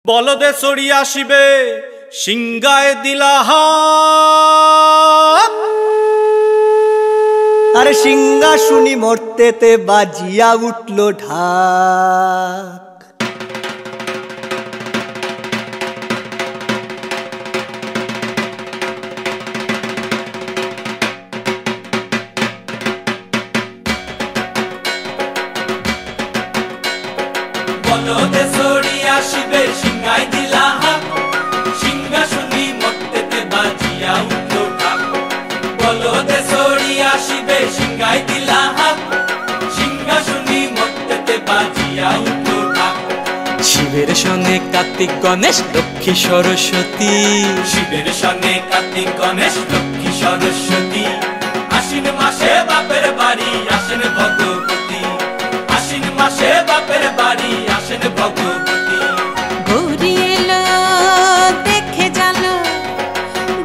বলদে চড়ি আসিবে সিংগায় দিলা হাত। আরে সিংহা শুনি মরতেতে বাজিয়া উঠল ঢাক। বলদে চড়ি আসিবে সিংগায় দিলা হাত। সিংহা শুনি মরতেতে বাজিয়া উঠল ঢাক। বলদে চড়ি আসিবে সিংগায় দিলা হাত। সিংহা শুনি মরতেতে বাজিয়া উঠল ঢাক। শিবের সঙ্গে কার্তিক গণেশ লক্ষ্মী সরস্বতী। শিবের সঙ্গে কার্তিক গণেশ লক্ষ্মী সরস্বতী। আশ্বিন মাসে বাপের বাড়ি আসেন ভগবতী। আশ্বিন মাসে বাপের বাড়ি আসেন ভগবতী। গৌরী এলো দেখে জালো,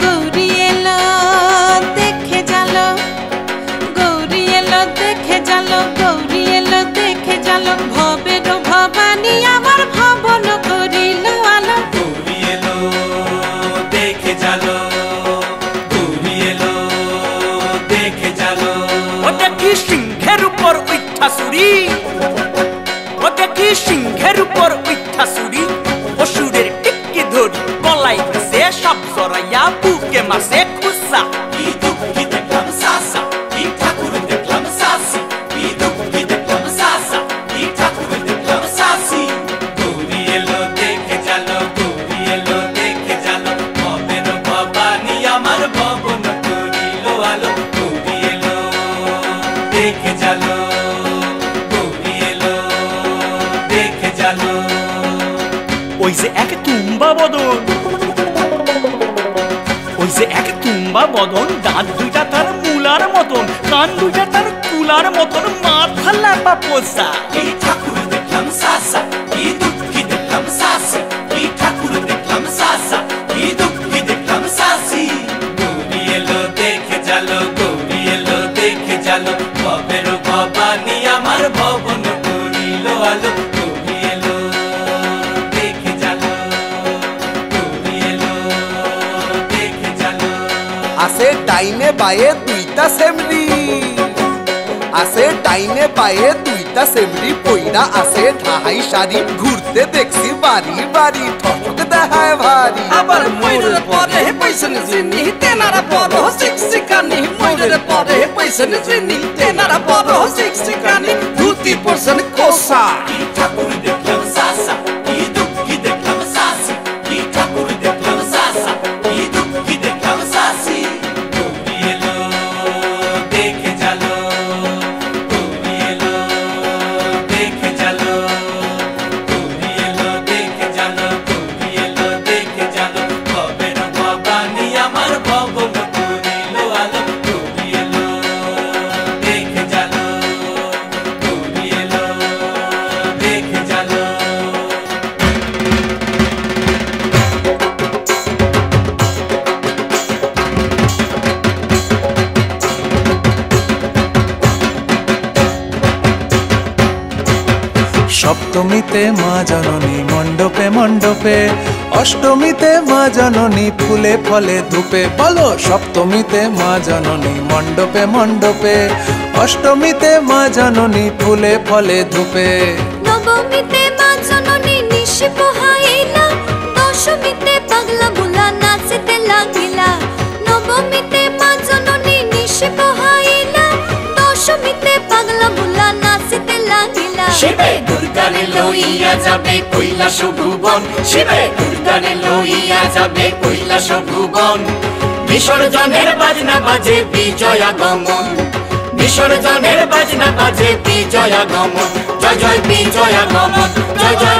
গৌরী এলো দেখে জালো, গৌরী এলো দেখে জালো, গৌরী এলো দেখে জালো। ভবের ভবানী আমার ভবন করিল আলো। গৌরী এলো দেখে জালো, গৌরী এলো দেখে জালো। ও দেখি সিংহের উপর উঠা চুরি, ও দেখি সিংহের উপর উঠা চুরি। অসুরের টিক্কি ধরি গলায় গেছে সব জড়াইয়া বুকে মাসে খুসা। কি দুঃখী দেখলাম সাসা, কি ঠাকুর দেখলাম সাসি। কি দুঃখী দেখলাম সাসা, কি ঠাকুর দেখলাম সাসি। গৌরী এলো দেখে জালো, গৌরী এলো দেখে জালো। ভবের ভবানী আমার ভবন করিল আলো। গৌরী এলো দেখে জালো, গৌরী এলো দেখে জালো। ওই যে এক তুম্বা বদন, ওই যে এক তুম্বা বদন। দাঁত দুইটা তার মূলার মতন, কান দুইটা তার কুলার মতন, মাথা লাপা পোষা। কি ঠাকুর দেখলাম সাসা, কি দুঃখী দেখলাম সাসি। কি ঠাকুর দেখলাম সাসা, কি দুঃখী দেখলাম সাসি। গৌরী এলো দেখে জালো, গৌরী এলো দেখে জালো। ভবের ভবানী আমার ভবন করিল আলো। গৌরী এলো দেখে জালো, গৌরী এলো দেখে জালো। আছে ডাইনে বায়ে দুইটা সেমরি, আছে ডাইনে বায়ে দুইটা সেমরি। পইরা আছে ঢাহাই শাড়ি, ঘুরতে দেখছি বাড়ি বাড়ি, ঠক দেখায় ভারী। আবার ময়ূরের পরে পয়সন জিনি তেনারা বড় শিক্ষিকানি। ময়ূরের পরে পয়সন জিনি তেনারা বড় শিক্ষিকানি। ধুতি পরছেন কোসা। কি ঠাকুর দেখলাম সাসা, কি দুঃখী দেখলাম সাসি। কি ঠাকুর দেখলাম সাসা, কি দুঃখী দেখলাম সাসি। গৌরী এলো দেখে জালো, গৌরী এলো দেখে জালো, গৌরী এলো দেখে জালো, গৌরী এলো দেখে জালো। ভবের ভবানী আমার ভবন করিল আলো। গৌরী এলো দেখে জালো, গৌরী এলো দেখে জালো। সপ্তমীতে মা জননী মণ্ডপে মণ্ডপে, অষ্টমীতে মা জননী ফুলে ফলে ধূপে। বলো সপ্তমীতে মা জননী মণ্ডপে মণ্ডপে, অষ্টমীতে মা জননী ফুলে ফলে ধূপে। নবমীতে মা জননী নিশি পোহাইলা, দশমীতে পাগলা বুলা নাচতে লাগিলা। নবমীতে মা জননী নিশি পোহাইলা, দশমীতে পাগলা বুলা নাচতে লাগিলা। শিবে দুর্গারে লইয়া যাবে কৈলাস ভুবন। শিবে দুর্গারে লইয়া যাবে কৈলাস ভুবন। বিসর্জনের বাজনা বাজে বিজয়া গমন। বিসর্জনের বাজনা বাজে বিজয়া গমন। জয় জয় বিজয়া গমন, জয় জয়